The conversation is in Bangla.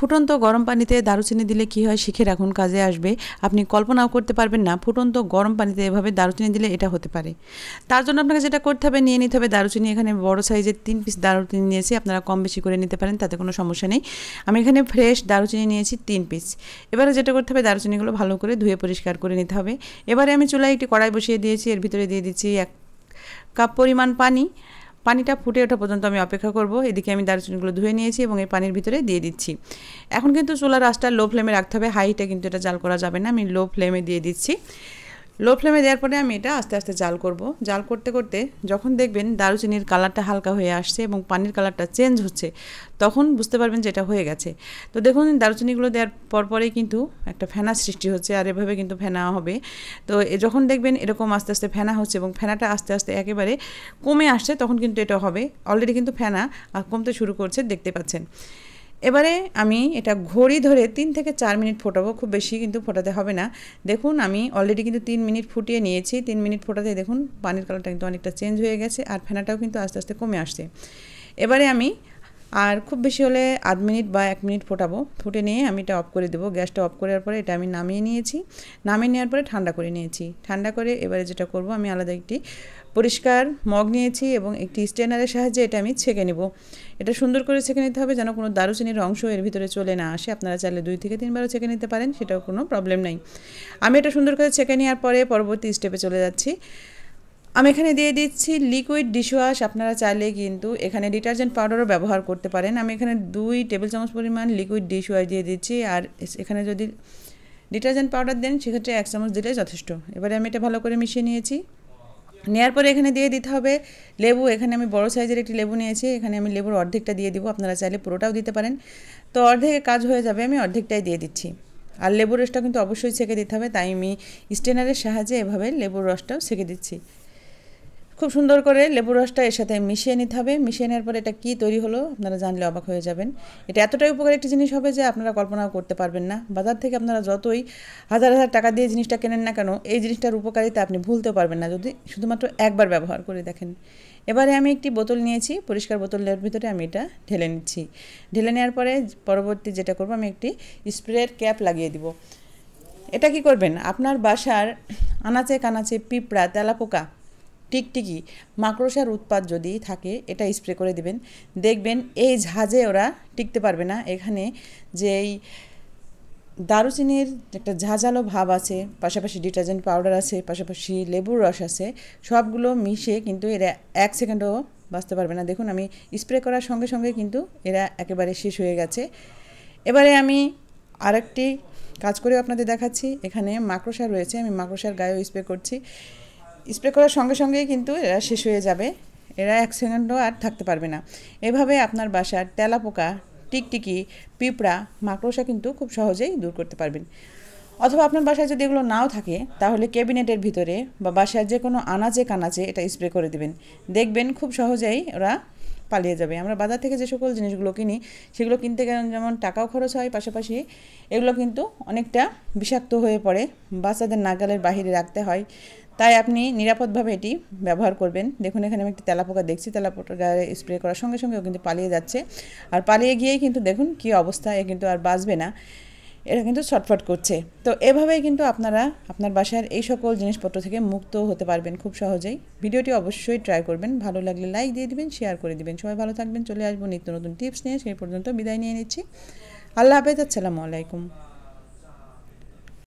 ফুটন্ত গরম পানিতে দারুচিনি দিলে কি হয় শিখে রাখুন, কাজে আসবে। আপনি কল্পনাও করতে পারবেন না ফুটন্ত গরম পানিতে এভাবে দারুচিনি দিলে এটা হতে পারে। তার জন্য আপনাকে যেটা করতে হবে, নিয়ে নিতে হবে দারুচিনি। এখানে বড় সাইজের 3 পিস দারুচিনি নিয়েছি, আপনারা কম বেশি করে নিতে পারেন, তাতে কোনো সমস্যা নেই। আমি এখানে ফ্রেশ দারুচিনি নিয়েছি 3 পিস। এবারে যেটা করতে হবে, দারুচিনিগুলো ভালো করে ধুয়ে পরিষ্কার করে নিতে হবে। এবারে আমি চুলায় একটি কড়াই বসিয়ে দিয়েছি, এর ভিতরে দিয়ে দিচ্ছি 1 কাপ পরিমাণ পানি। পানিটা ফুটে ওঠা পর্যন্ত আমি অপেক্ষা করব। এদিকে আমি দারুচিনিগুলো ধুয়ে নিয়েছি এবং এই পানির ভিতরে দিয়ে দিচ্ছি। এখন কিন্তু চুলার আঁচটা লো ফ্লেমে রাখতে হবে, হাইটে কিন্তু এটা জাল করা যাবে না। আমি লো ফ্লেমে দিয়ে দিচ্ছি। লো ফ্লেমে দেওয়ার পরে আমি এটা আস্তে আস্তে জাল করব। জাল করতে করতে যখন দেখবেন দারুচিনির কালারটা হালকা হয়ে আসছে এবং পানির কালারটা চেঞ্জ হচ্ছে, তখন বুঝতে পারবেন যে এটা হয়ে গেছে। তো দেখুন দারুচিনিগুলো দেওয়ার পরপরেই কিন্তু একটা ফেনা সৃষ্টি হচ্ছে, আর এভাবে কিন্তু ফেনা হবে। তো যখন দেখবেন এরকম আস্তে আস্তে ফেনা হচ্ছে এবং ফেনাটা আস্তে আস্তে একেবারে কমে আসছে, তখন কিন্তু এটা হবে। অলরেডি কিন্তু ফেনা কমতে শুরু করছে, দেখতে পাচ্ছেন। এবারে আমি এটা ঘড়ি ধরে 3 থেকে 4 মিনিট ফোটাবো, খুব বেশি কিন্তু ফোটাতে হবে না। দেখুন আমি অলরেডি কিন্তু 3 মিনিট ফুটিয়ে নিয়েছি। 3 মিনিট ফোটাতে দেখুন পানির কালারটা কিন্তু অনেকটা চেঞ্জ হয়ে গেছে, আর ফেনাটাও কিন্তু আস্তে আস্তে কমে আসছে। এবারে আমি আর খুব বেশি হলে আধ মিনিট বা 1 মিনিট ফোটাবো। ফুটে নিয়ে আমি এটা অফ করে দেবো। গ্যাসটা অফ করার পরে এটা আমি নামিয়ে নিয়েছি। নামিয়ে নেওয়ার পরে ঠান্ডা করে নিয়েছি। ঠান্ডা করে এবারে যেটা করব, আমি আলাদা একটি পরিষ্কার মগ নিয়েছি এবং একটি স্ট্রেনারের সাহায্যে এটা আমি ছেঁকে নেব। এটা সুন্দর করে ছেঁকে নিতে হবে, যেন কোনো দারুচিনির অংশ এর ভিতরে চলে না আসে। আপনারা চাইলে 2 থেকে 3 বারও ছেঁকে নিতে পারেন, সেটাও কোনো প্রবলেম নাই। আমি এটা সুন্দর করে ছেঁকে নেওয়ার পরে পরবর্তী স্টেপে চলে যাচ্ছি। আমি এখানে দিয়ে দিচ্ছি লিকুইড ডিশওয়াশ। আপনারা চাইলে কিন্তু এখানে ডিটারজেন্ট পাউডারও ব্যবহার করতে পারেন। আমি এখানে 2 টেবিল চামচ পরিমাণ লিকুইড ডিশওয়াশ দিয়ে দিচ্ছি, আর এখানে যদি ডিটারজেন্ট পাউডার দেন সেক্ষেত্রে 1 চামচ দিলে যথেষ্ট। এবারে আমি এটা ভালো করে মিশিয়ে নিয়েছি। নেওয়ার পরে এখানে দিয়ে দিতে হবে লেবু। এখানে আমি বড় সাইজের একটি লেবু নিয়েছি, এখানে আমি লেবুর অর্ধেকটা দিয়ে দিব। আপনারা চাইলে পুরোটাও দিতে পারেন। তো অর্ধেকে কাজ হয়ে যাবে, আমি অর্ধেকটাই দিয়ে দিচ্ছি। আর লেবুর রসটা কিন্তু অবশ্যই ছেঁকে দিতে হবে, তাই আমি স্ট্রেনারের সাহায্যে এভাবে লেবুর রসটাও ছেঁকে দিচ্ছি। খুব সুন্দর করে লেবুর রসটা এর সাথে মিশিয়ে নিতে হবে। মিশিয়ে নেওয়ার পরে এটা কী তৈরি হলো আপনারা জানলে অবাক হয়ে যাবেন। এটা এতটাই উপকারী একটি জিনিস হবে যে আপনারা কল্পনাও করতে পারবেন না। বাজার থেকে আপনারা যতই হাজার হাজার টাকা দিয়ে জিনিসটা কেনেন না কেন, এই জিনিসটার উপকারিতা আপনি ভুলতেও পারবেন না যদি শুধুমাত্র একবার ব্যবহার করে দেখেন। এবারে আমি একটি বোতল নিয়েছি, পরিষ্কার বোতলের ভিতরে আমি এটা ঢেলে নিচ্ছি। ঢেলে নেওয়ার পরে পরবর্তী যেটা করব, আমি একটি স্প্রের ক্যাপ লাগিয়ে দিব। এটা কি করবেন, আপনার বাসার আনাচে কানাচে পিঁপড়া, তেলাপোকা, টিকটিকি, মাকড়সার উৎপাত যদি থাকে এটা স্প্রে করে দিবেন। দেখবেন এই ঝাঁজে ওরা টিকতে পারবে না। এখানে যেই দারুচিনির একটা ঝাঁঝালো ভাব আছে, পাশাপাশি ডিটারজেন্ট পাউডার আছে, পাশাপাশি লেবুর রস আছে, সবগুলো মিশে কিন্তু এরা 1 সেকেন্ডও বাঁচতে পারবে না। দেখুন আমি স্প্রে করার সঙ্গে সঙ্গে কিন্তু এরা একেবারে শেষ হয়ে গেছে। এবারে আমি আরেকটি কাজ করে আপনাদের দেখাচ্ছি। এখানে মাকড়সা রয়েছে, আমি মাকড়সার গায়েও স্প্রে করছি। স্প্রে করার সঙ্গে সঙ্গেই কিন্তু এরা শেষ হয়ে যাবে, এরা 1 সেকেন্ডও আর থাকতে পারবে না। এভাবে আপনার বাসার তেলাপোকা, টিকটিকি, পিঁপড়া, মাকড়সা কিন্তু খুব সহজেই দূর করতে পারবেন। অথবা আপনার বাসায় যদি এগুলো নাও থাকে, তাহলে ক্যাবিনেটের ভিতরে বা বাসার যে কোনো আনাচে কানাচে এটা স্প্রে করে দেবেন। দেখবেন খুব সহজেই ওরা পালিয়ে যাবে। আমরা বাজার থেকে যে সকল জিনিসগুলো কিনি, সেগুলো কিনতে গেলে যেমন টাকাও খরচ হয়, পাশাপাশি এগুলো কিন্তু অনেকটা বিষাক্ত হয়ে পড়ে, বাচ্চাদের নাগালের বাহিরে রাখতে হয়। তাই আপনি নিরাপদভাবে এটি ব্যবহার করবেন। দেখুন এখানে আমি একটি তেলাপোকা দেখছি, তেলাপোকার গায়ে স্প্রে করার সঙ্গে সঙ্গে ও কিন্তু পালিয়ে যাচ্ছে। আর পালিয়ে গিয়েই কিন্তু দেখুন কী অবস্থা, এ কিন্তু আর বাঁচবে না, এরা কিন্তু ছটফট করছে। তো এভাবেই কিন্তু আপনারা আপনার বাসার এই সকল জিনিসপত্র থেকে মুক্ত হতে পারবেন খুব সহজেই। ভিডিওটি অবশ্যই ট্রাই করবেন, ভালো লাগলে লাইক দিয়ে দিবেন, শেয়ার করে দিবেন। সবাই ভালো থাকবেন। চলে আসবো নিত্য নতুন টিপস নিয়ে। সেই পর্যন্ত বিদায় নিয়ে নিচ্ছি। আল্লাহ হাফেজ, আসসালামু আলাইকুম।